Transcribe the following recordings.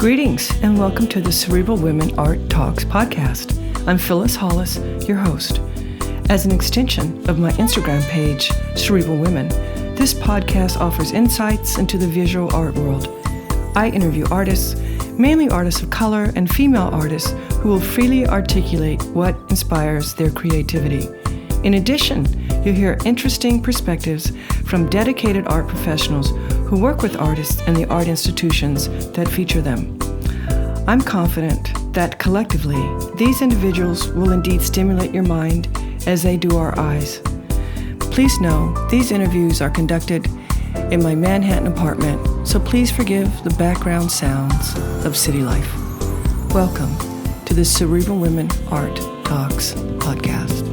Greetings and welcome to the Cerebral Women Art Talks podcast. I'm Phyllis Hollis, your host. As an extension of my Instagram page, Cerebral Women, this podcast offers insights into the visual art world. I interview artists, mainly artists of color and female artists who will freely articulate what inspires their creativity. In addition, you'll hear interesting perspectives from dedicated art professionals who work with artists and the art institutions that feature them. I'm confident that collectively, these individuals will indeed stimulate your mind as they do our eyes. Please know these interviews are conducted in my Manhattan apartment, so please forgive the background sounds of city life. Welcome to the Cerebral Women Art Talks podcast.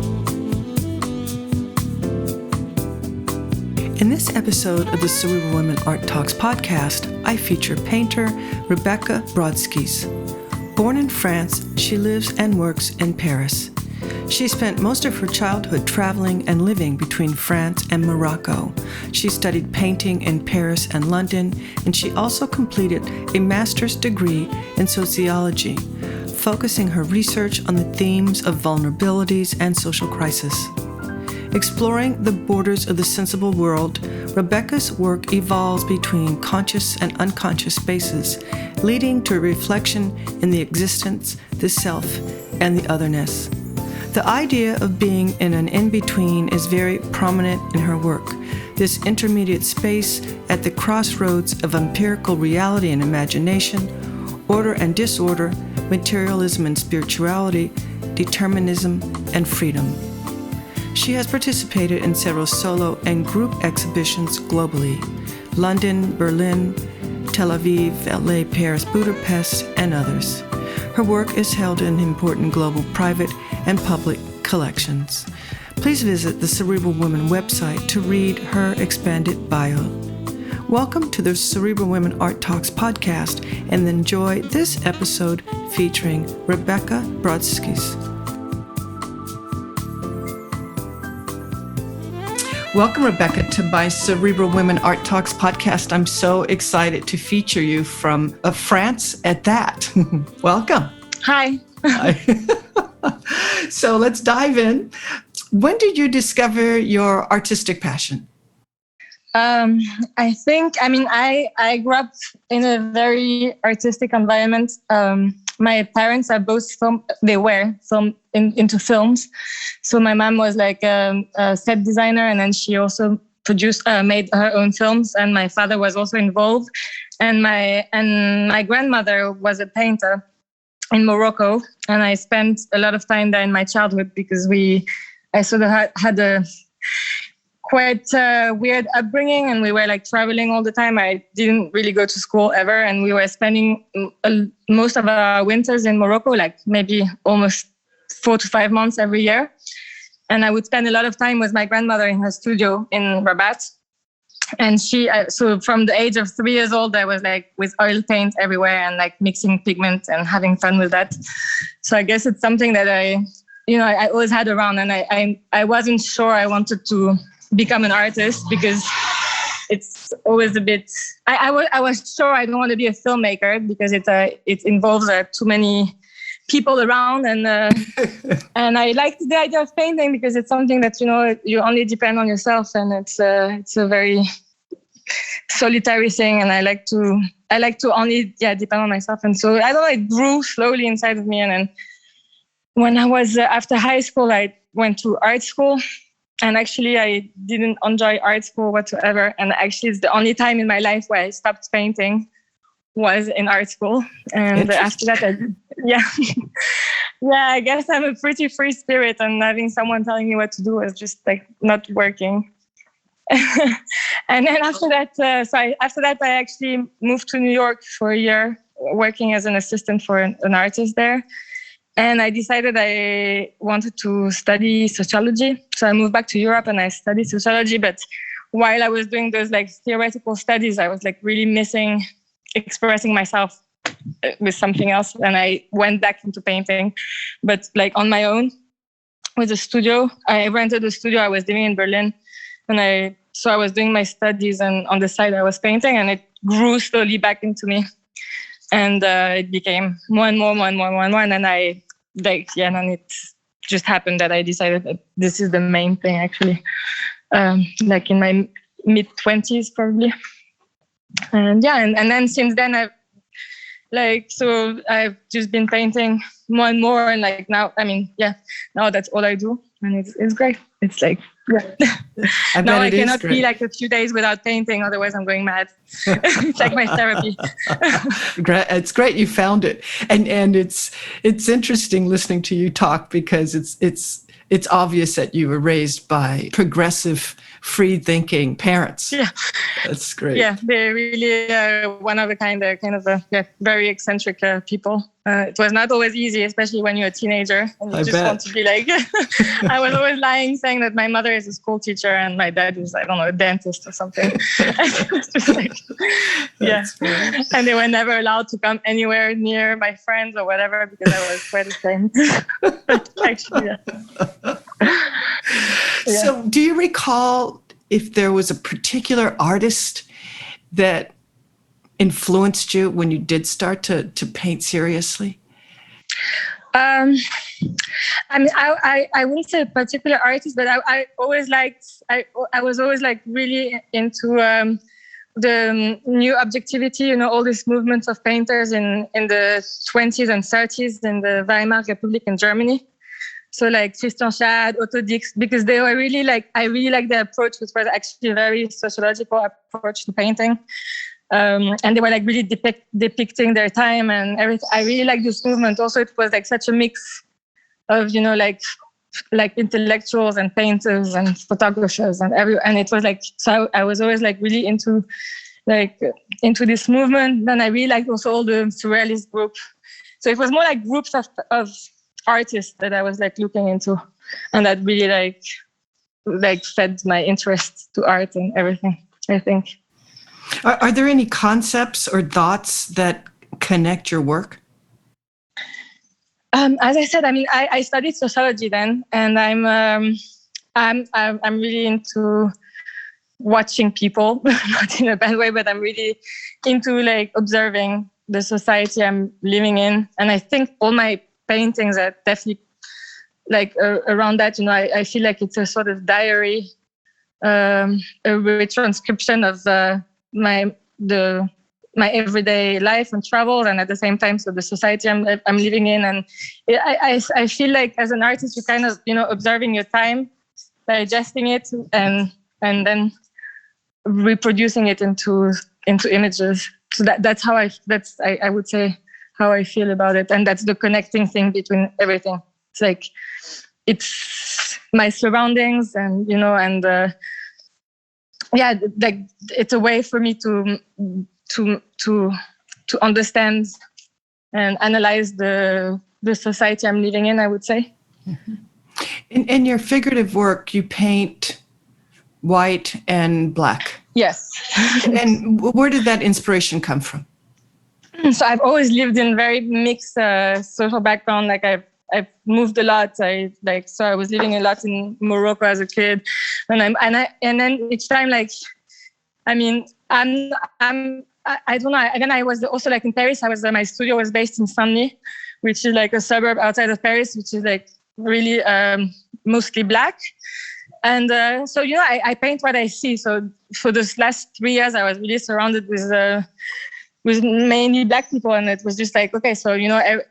In this episode of the Cerebral Women Art Talks podcast, I feature painter Rebecca Brodskis. Born in France, she lives and works in Paris. She spent most of her childhood traveling and living between France and Morocco. She studied painting in Paris and London, and she also completed a master's degree in sociology, focusing her research on the themes of vulnerabilities and social crisis. Exploring the borders of the sensible world, Rebecca's work evolves between conscious and unconscious spaces, leading to a reflection in the existence, the self, and the otherness. The idea of being in an in-between is very prominent in her work. This intermediate space at the crossroads of empirical reality and imagination, order and disorder, materialism and spirituality, determinism and freedom. She has participated in several solo and group exhibitions globally: London, Berlin, Tel Aviv, LA, Paris, Budapest, and others. Her work is held in important global private and public collections. Please visit the Cerebral Women website to read her expanded bio. Welcome to the Cerebral Women Art Talks podcast and enjoy this episode featuring Rebecca Brodskis. Welcome, Rebecca, to my Cerebral Women Art Talks podcast. I'm so excited to feature you from France at that. Welcome. Hi. Hi. So let's dive in. When did you discover your artistic passion? I grew up in a very artistic environment. My parents are both into films. So my mom was like a set designer, and then she also made her own films. And my father was also involved. And my grandmother was a painter in Morocco, and I spent a lot of time there in my childhood because I sort of had a quite weird upbringing, and we were like traveling all the time. I didn't really go to school ever, and we were spending most of our winters in Morocco, like maybe almost 4 to 5 months every year. And I would spend a lot of time with my grandmother in her studio in Rabat. And so from the age of 3 years old, I was like with oil paint everywhere and like mixing pigment and having fun with that. So I guess it's something that I always had around, and I wasn't sure I wanted to become an artist because it's always a bit. I was sure I don't want to be a filmmaker because it involves too many people around, and and I liked the idea of painting because it's something that you only depend on yourself, and it's a very solitary thing, and I like to only depend on myself, and so I don't know, it grew slowly inside of me, and then when I was after high school, I went to art school. And actually, I didn't enjoy art school whatsoever. And actually, it's the only time in my life where I stopped painting was in art school. And after that, I guess I'm a pretty free spirit, and having someone telling me what to do was just like not working. And then after that, I actually moved to New York for a year, working as an assistant for an artist there. And I decided I wanted to study sociology. So I moved back to Europe and I studied sociology. But while I was doing those like theoretical studies, I was like really missing expressing myself with something else. And I went back into painting, but like on my own with a studio. I rented a studio. I was living in Berlin, and I was doing my studies, and on the side I was painting, and it grew slowly back into me. And it became more and more, and then and it just happened that I decided that this is the main thing, actually. Like in my mid-20s, probably. And then since then I've just been painting more and more, and like now that's all I do, and it's great. It's like, now I cannot be like a few days without painting, otherwise I'm going mad. It's like my therapy. It's great you found it, and it's interesting listening to you talk, because it's obvious that you were raised by progressive, free-thinking parents. Yeah, that's great. Yeah, they're really one of a kind. They're kind of very eccentric people. It was not always easy, especially when you're a teenager and you want to be like. I was always lying, saying that my mother is a school teacher and my dad is, I don't know, a dentist or something. Just like, and they were never allowed to come anywhere near my friends or whatever, because I was quite ashamed. Actually, So, do you recall if there was a particular artist that influenced you when you did start to paint seriously? I mean, I wouldn't say a particular artist, but I was always like really into the new objectivity, all these movements of painters in the 20s and 30s in the Weimar Republic in Germany. So like Christian Schad, Otto Dix, because they were really like, I really like their approach, which was actually a very sociological approach to painting. And they were like really depicting their time and everything. I really like this movement. Also, it was like such a mix of, like intellectuals and painters and photographers and it was like, so I was always like really into this movement. Then I really liked also all the surrealist group. So it was more like groups of artists that I was like looking into, and that really like fed my interest to art and everything, I think. Are there any concepts or thoughts that connect your work? As I said, I mean, I studied sociology then, and I'm really into watching people, not in a bad way, but I'm really into like observing the society I'm living in, and I think all my paintings are definitely like around that. I feel like it's a sort of diary, a retranscription of my everyday life and travels, and at the same time, so the society I'm living in. And I feel like as an artist, you're kind of observing your time, digesting it, and then reproducing it into images. So that's how I would say how I feel about it, and that's the connecting thing between everything. It's like it's my surroundings, and like it's a way for me to understand and analyze the society I'm living in, I would say. Mm-hmm. In your figurative work, you paint white and black. Yes. And where did that inspiration come from? So I've always lived in very mixed social background. Like I've moved a lot. So I was living a lot in Morocco as a kid, and then each time, like, I mean, I don't know. Again, I was also like in Paris. My studio was based in Saint-Denis, which is like a suburb outside of Paris, which is like really mostly black. And so I paint what I see. So for this last 3 years, I was really surrounded with mainly black people, and it was just like, okay, so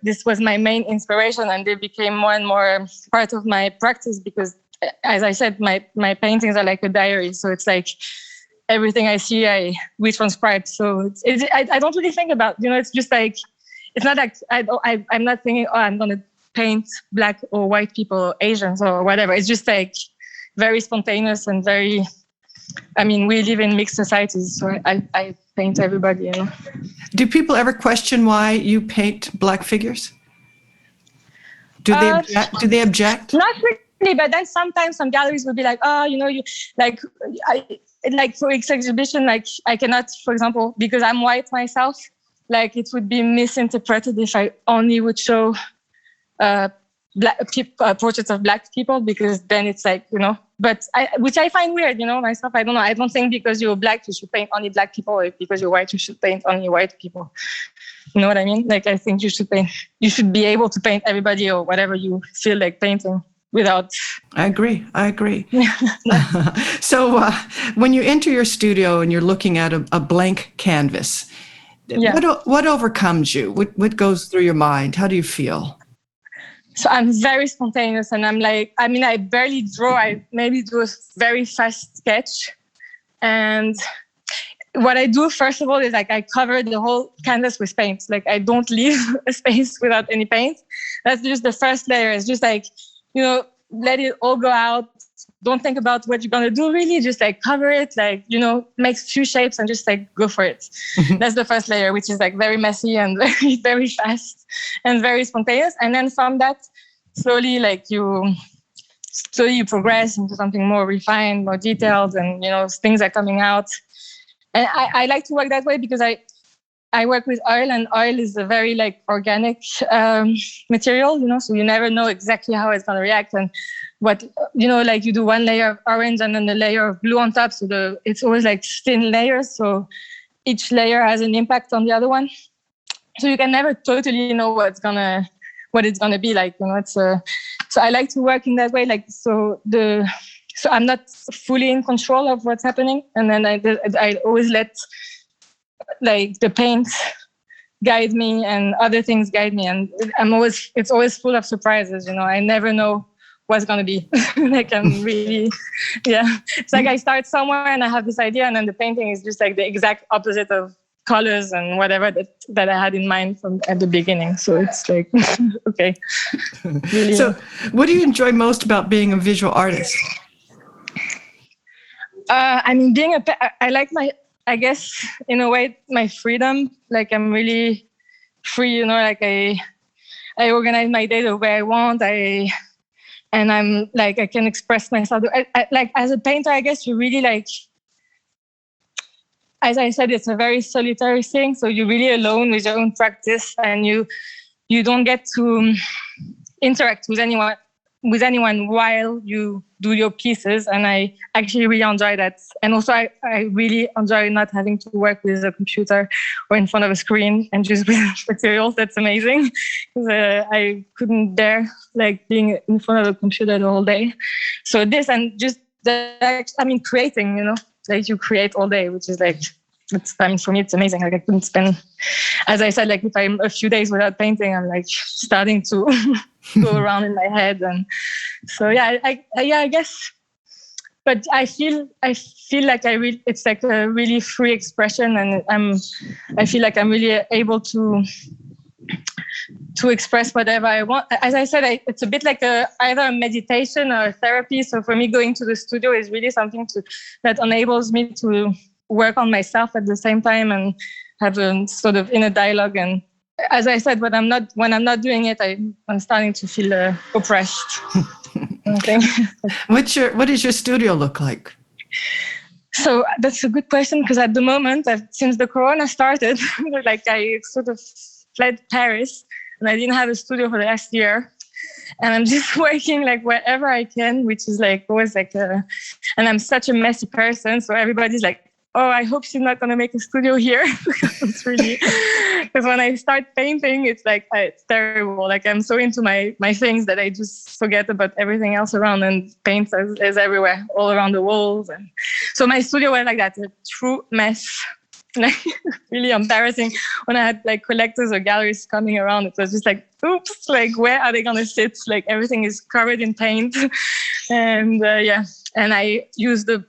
this was my main inspiration, and they became more and more part of my practice, because as I said, my paintings are like a diary. So it's like everything I see, I retranscribe. So I don't really think about, it's just like, it's not like I'm not thinking, oh, I'm gonna paint black or white people or Asians or whatever. It's just like very spontaneous and very, I mean, we live in mixed societies, so I paint everybody, Do people ever question why you paint black figures? Do they object? Not really, but then sometimes some galleries will be like, oh, you like for each exhibition, like I cannot, for example, because I'm white myself, like it would be misinterpreted if I only would show portraits of Black people, because then it's like, but which I find weird, myself. I don't know. I don't think because you're Black, you should paint only Black people, or because you're white, you should paint only white people. You know what I mean? Like, I think you should be able to paint everybody or whatever you feel like painting without. I agree. So when you enter your studio and you're looking at a blank canvas, what overcomes you? What goes through your mind? How do you feel? So I'm very spontaneous, and I'm like, I barely draw. I maybe do a very fast sketch. And what I do, first of all, is like I cover the whole canvas with paint. Like, I don't leave a space without any paint. That's just the first layer. It's just like, let it all go out. Don't think about what you're going to do, really. Just like cover it, like, make few shapes and just like go for it. That's the first layer, which is like very messy and very, very fast and very spontaneous. And then from that, slowly you progress into something more refined, more detailed, and, things are coming out. And I like to work that way because I work with oil, and oil is a very like organic material, so you never know exactly how it's going to react. And what, like you do one layer of orange and then a layer of blue on top. So it's always like thin layers. So each layer has an impact on the other one. So you can never totally know what it's gonna be like. So I like to work in that way. Like, so I'm not fully in control of what's happening. And then I always let like the paint guide me and other things guide me. And it's always full of surprises. I never know what's going to be. Like, I'm really, it's like I start somewhere and I have this idea, and then the painting is just like the exact opposite of colors and whatever that I had in mind from at the beginning. So it's like, okay. Really. So what do you enjoy most about being a visual artist? I like I guess in a way, my freedom. Like, I'm really free, like I organize my day the way I want. And I'm like, I can express myself. Like, as a painter, I guess you really like, as I said, it's a very solitary thing. So you're really alone with your own practice, and you don't get to interact with anyone while you do your pieces. And I actually really enjoy that. And also I really enjoy not having to work with a computer or in front of a screen and just with materials. That's amazing. Because I couldn't bear like being in front of a computer the whole day. So this, and just creating, like you create all day, which is like, for me, it's amazing. Like, I couldn't spend, as I said, like if I'm a few days without painting, I'm like starting to go around in my head. And so, I guess, but I feel like it's like a really free expression, and I feel like I'm really able to express whatever I want. As I said, it's a bit like either a meditation or a therapy. So for me, going to the studio is really something that enables me to work on myself at the same time and have a sort of inner dialogue. And as I said, when I'm not doing it, I'm starting to feel oppressed. Okay. What does your studio look like? So that's a good question, because at the moment, since the corona started, like I sort of fled Paris, and I didn't have a studio for the last year. And I'm just working like wherever I can, which is like always like and I'm such a messy person. So everybody's like, oh, I hope she's not going to make a studio here. It's really, because when I start painting, it's like, it's terrible. Like, I'm so into my things that I just forget about everything else around, and paint is everywhere, all around the walls. And so my studio was like that, a true mess. Like, really embarrassing. When I had like collectors or galleries coming around, it was just like, oops, like, where are they going to sit? Like, everything is covered in paint. And and I use the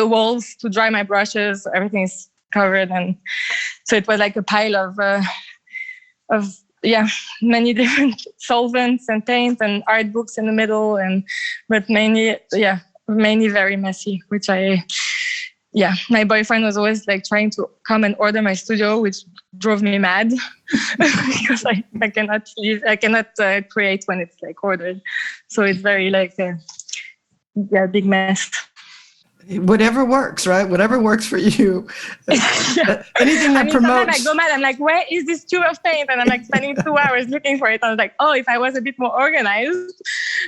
walls to dry my brushes. Everything is covered, and so it was like a pile of many different solvents and paint and art books in the middle, but mainly very messy. Which my boyfriend was always like trying to come and order my studio, which drove me mad because I cannot leave. I cannot create when it's like ordered. So it's very like big mess. Whatever works, right? Whatever works for you. Anything that promotes. Sometimes I go mad. I'm like, where is this tube of paint? And I'm like spending 2 hours looking for it. I was like, oh, if I was a bit more organized.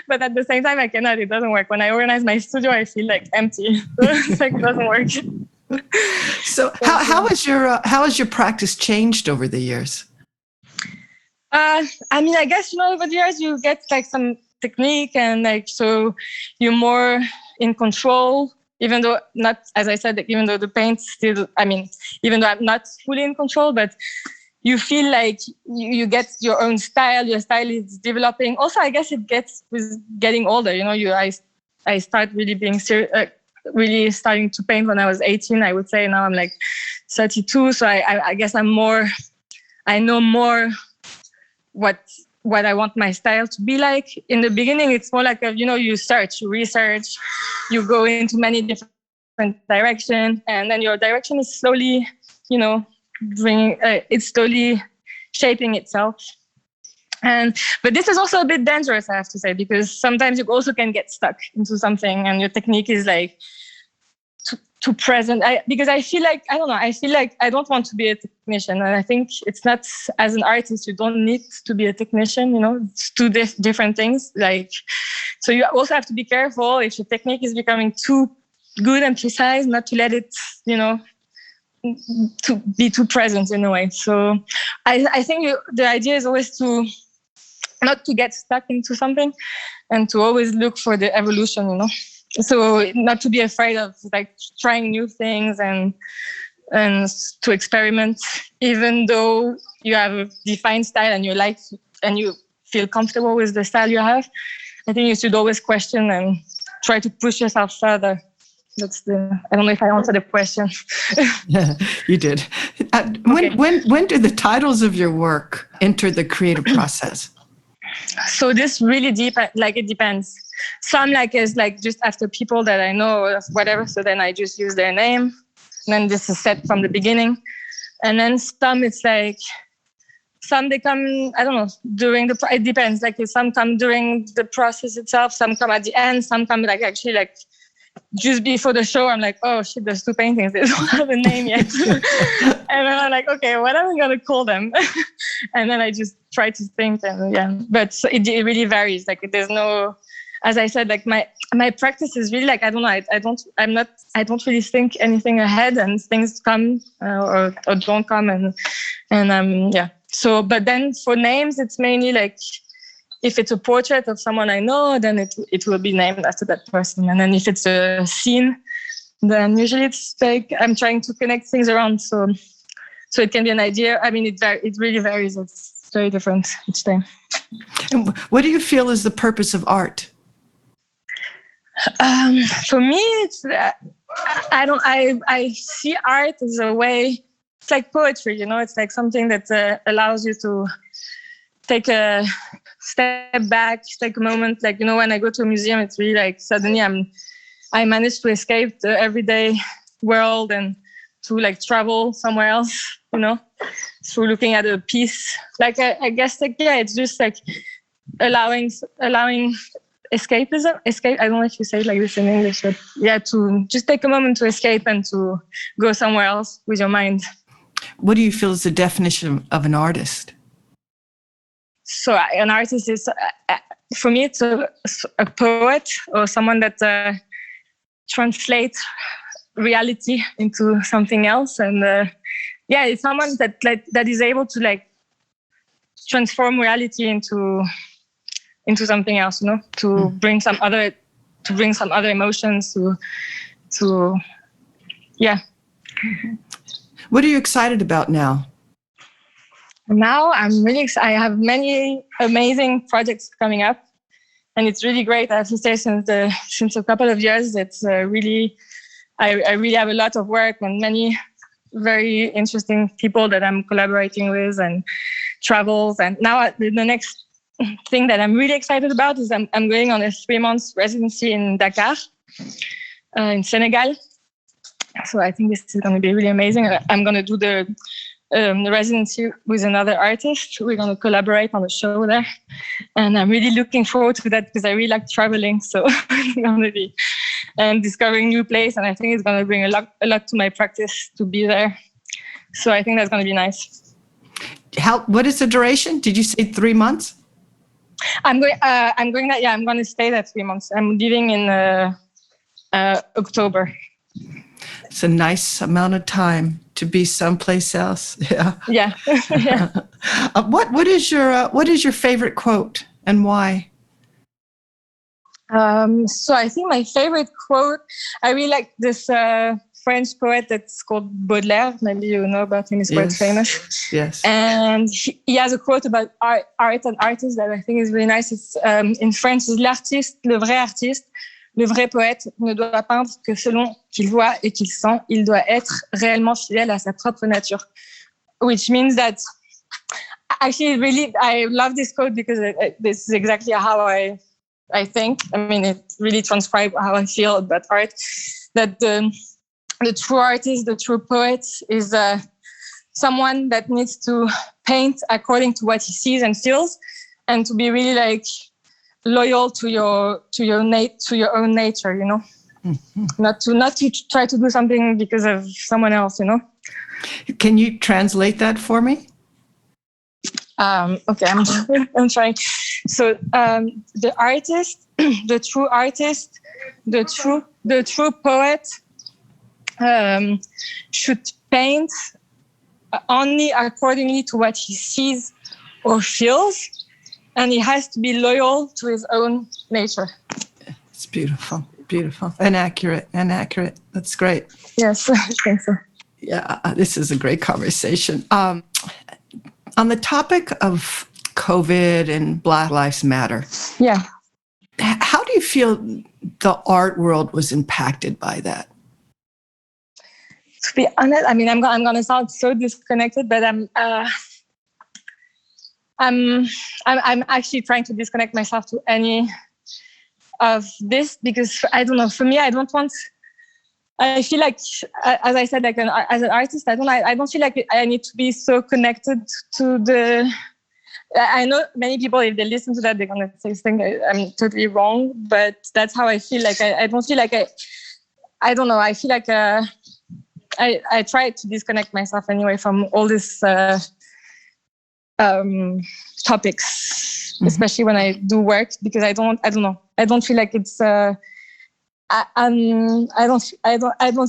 But at the same time, I cannot. It doesn't work. When I organize my studio, I feel like empty. It's like, it doesn't work. So how has your practice changed over the years? I guess, over the years you get like some technique and like, so you're more in control, even though not, as I said, even though the paint still, even though I'm not fully in control, but you feel like you get your own style, your style is developing. Also, I guess it gets with getting older, I start really being serious, really starting to paint when I was 18, I would say. Now I'm like 32. So I guess I know more what I want my style to be like. In the beginning, it's more like, you search, you research, you go into many different directions, and then your direction is slowly, it's slowly shaping itself. But this is also a bit dangerous, I have to say, because sometimes you also can get stuck into something and your technique is like too present. Because I feel like, I don't want to be a technician. And I think it's not, as an artist, you don't need to be a technician, it's two different things. Like, so you also have to be careful if your technique is becoming too good and precise, not to let it, to be too present in a way. So I think the idea is always not to get stuck into something and to always look for the evolution, So not to be afraid of like trying new things and to experiment, even though you have a defined style and you feel comfortable with the style you have. I think you should always question and try to push yourself further. I don't know if I answered the question. Yeah, you did. When do the titles of your work enter the creative process? So this really it depends. Some is like just after people that I know or whatever. So then I just use their name. And then this is set from the beginning. And then some it's like, some they come, I don't know, it depends. Like some come during the process itself, some come at the end, some come actually just before the show. I'm like, oh shit, there's 2 paintings. They don't have a name yet. And then I'm like, okay, what am I going to call them? And then I just try to think but so it really varies. Like there's no, as I said, like my practice is really I don't know. I don't really think anything ahead and things come or don't come. And So, but then for names, it's mainly if it's a portrait of someone I know, then it will be named after that person. And then if it's a scene, then usually it's I'm trying to connect things around. So it can be an idea. It really varies. It's very different each time. And what do you feel is the purpose of art? For me, it's I see art as a way. It's like poetry, It's like something that allows you to take a step back, take a moment. When I go to a museum, it's really suddenly I managed to escape the everyday world and to travel somewhere else, through looking at a piece. I guess it's just allowing escapism. I don't know if you say it like this in English, but to just take a moment to escape and to go somewhere else with your mind. What do you feel is the definition of an artist? So an artist is, for me, it's a poet or someone that translates reality into something else. And it's someone that is able to transform reality into something else, to bring some other emotions to. What are you excited about now? Now I'm really excited. I have many amazing projects coming up, and it's really great. I have to say, since a couple of years, it's really, I really have a lot of work and many very interesting people that I'm collaborating with and travels. And now the next thing that I'm really excited about is I'm going on a 3-month residency in Dakar, in Senegal. So I think this is going to be really amazing. I'm going to do the residency with another artist. We're going to collaborate on a show there. And I'm really looking forward to that because I really like traveling. So it's going to be and discovering new place. And I think it's going to bring a lot to my practice to be there. So I think that's going to be nice. What is the duration? Did you say 3 months? I'm going to stay there 3 months. I'm leaving in October. It's a nice amount of time to be someplace else. Yeah. Yeah. Yeah. What is your favorite quote and why? So I think my favorite quote, I really like this French poet that's called Baudelaire. Maybe you know about him. He's quite famous. Yes. And he has a quote about art and artists that I think is really nice. It's in French, it's l'artiste, le vrai artiste, le vrai poète ne doit peindre que selon qu'il voit et qu'il sent. Il doit être réellement fidèle à sa propre nature. Which means that actually, really, I love this quote because this is exactly how I think. I mean, it really transcribes how I feel about art. That the true artist, the true poet is someone that needs to paint according to what he sees and feels, and to be really like loyal to your own nature, you know. Mm-hmm. Not to try to do something because of someone else, you know. Can you translate that for me? Okay, I'm trying. So the artist, the true artist, the true poet should paint only accordingly to what he sees or feels, and he has to be loyal to his own nature. It's beautiful, beautiful, and accurate. That's great. Yes, I think so. Yeah, this is a great conversation. On the topic of COVID and Black Lives Matter. Yeah. How do you feel the art world was impacted by that? To be honest, I mean, I'm going to sound so disconnected, but I'm actually trying to disconnect myself to any of this because I don't know. For me, I feel like, as I said, like as an artist, I don't feel like I need to be so connected to the. I know many people, if they listen to that, they're gonna say something I'm totally wrong, but that's how I feel. Like I don't feel like I don't know. I feel like I try to disconnect myself anyway from all these topics, mm-hmm. especially when I do work, because I don't know. I don't feel like it's. I don't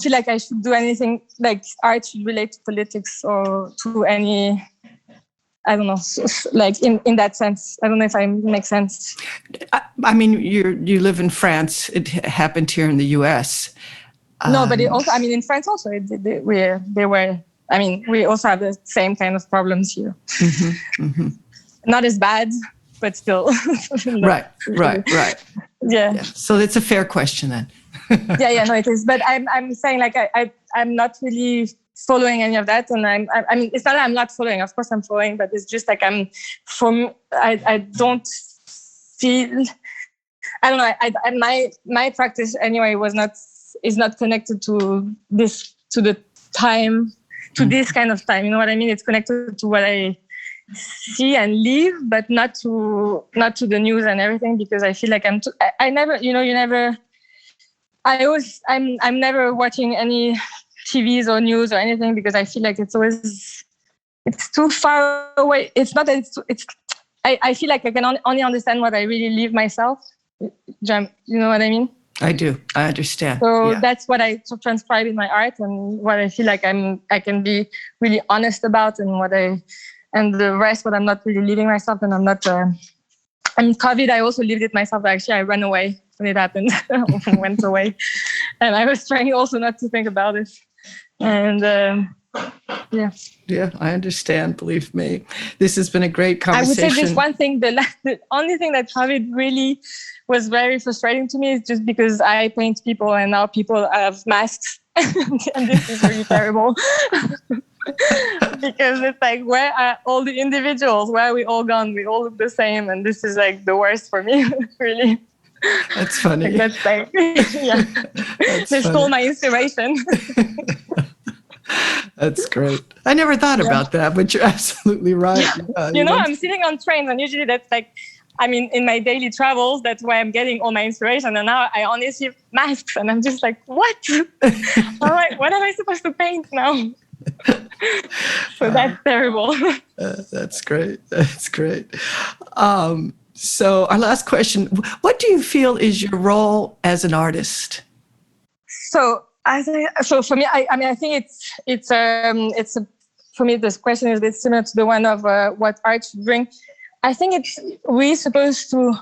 feel like I should do anything like art should relate to politics or to any. I don't know, like in that sense. I don't know if I make sense. I mean, you live in France. It happened here in the U.S. No, but it also, I mean, in France also, we also have the same kind of problems here. Mm-hmm, mm-hmm. Not as bad, but still. Right. Yeah. So it's a fair question then. yeah, no, it is. But I'm saying like I'm not really following any of that, and I mean, it's not that I'm not following. Of course, I'm following, but it's just like I don't feel. I don't know. My practice anyway is not connected to this the time to this kind of time. You know what I mean? It's connected to what I see and live, but not to the news and everything, because I feel like I'm never watching any TVs or news or anything, because I feel like it's too far away. It's not that I feel like I can only understand what I really live myself. You know what I mean? I do. I understand. So that's what I transcribe in my art, and what I feel like I can be really honest about, and the rest, what I'm not really living myself, and I'm not. I mean, COVID, I also lived it myself. Actually, I ran away when it happened. I went away, and I was trying also not to think about it. And yeah, I understand. Believe me, this has been a great conversation. I would say this one thing: the only thing that COVID really was very frustrating to me is just because I paint people, and now people have masks, and this is really terrible. Because it's like, where are all the individuals? Where are we all gone? We all look the same, and this is like the worst for me, really. That's funny. Like, that's like, yeah. They stole my inspiration. That's great. I never thought about that, but you're absolutely right. I'm sitting on trains, and usually that's like, I mean, in my daily travels, that's where I'm getting all my inspiration. And now I only see masks and I'm just like, what? I'm like, what am I supposed to paint now? So that's terrible. That's great. That's great. So our last question, what do you feel is your role as an artist? So for me, I think for me, this question is a bit similar to the one of what art should bring. I think we're supposed to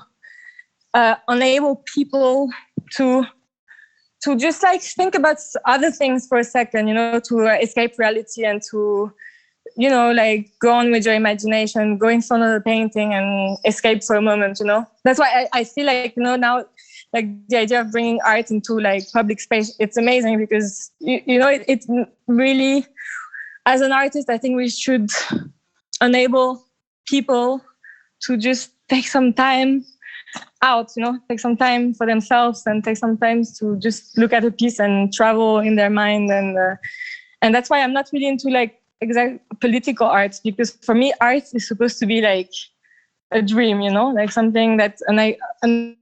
enable people to just like think about other things for a second, to escape reality and to, like go on with your imagination, go in front of the painting and escape for a moment, That's why I feel like, now, like the idea of bringing art into like public space, it's amazing because, it's really, as an artist, I think we should enable people to just take some time out, take some time for themselves and take some time to just look at a piece and travel in their mind. And that's why I'm not really into like exact political art, because for me, art is supposed to be like a dream, like something that, and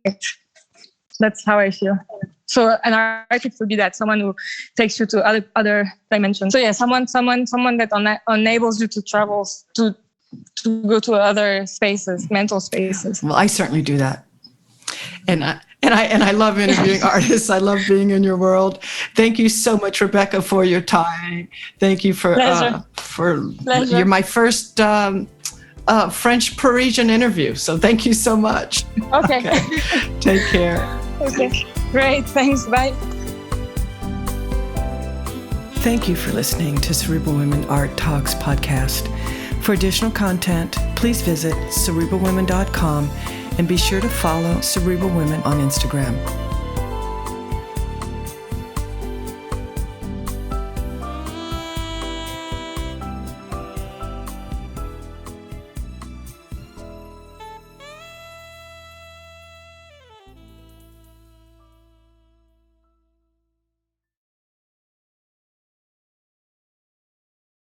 that's how I feel. So an artist would be that, someone who takes you to other dimensions. So yeah, someone that enables you to travel, to go to other spaces, mental spaces. Well, I certainly do that. And I love interviewing artists. I love being in your world. Thank you so much, Rebecca, for your time. Thank you for Pleasure. You're my first French Parisian interview. So thank you so much. Okay. Take care. Okay. Great. Thanks. Bye. Thank you for listening to Cerebral Women Art Talks podcast. For additional content, please visit cerebralwomen.com and be sure to follow Cerebral Women on Instagram.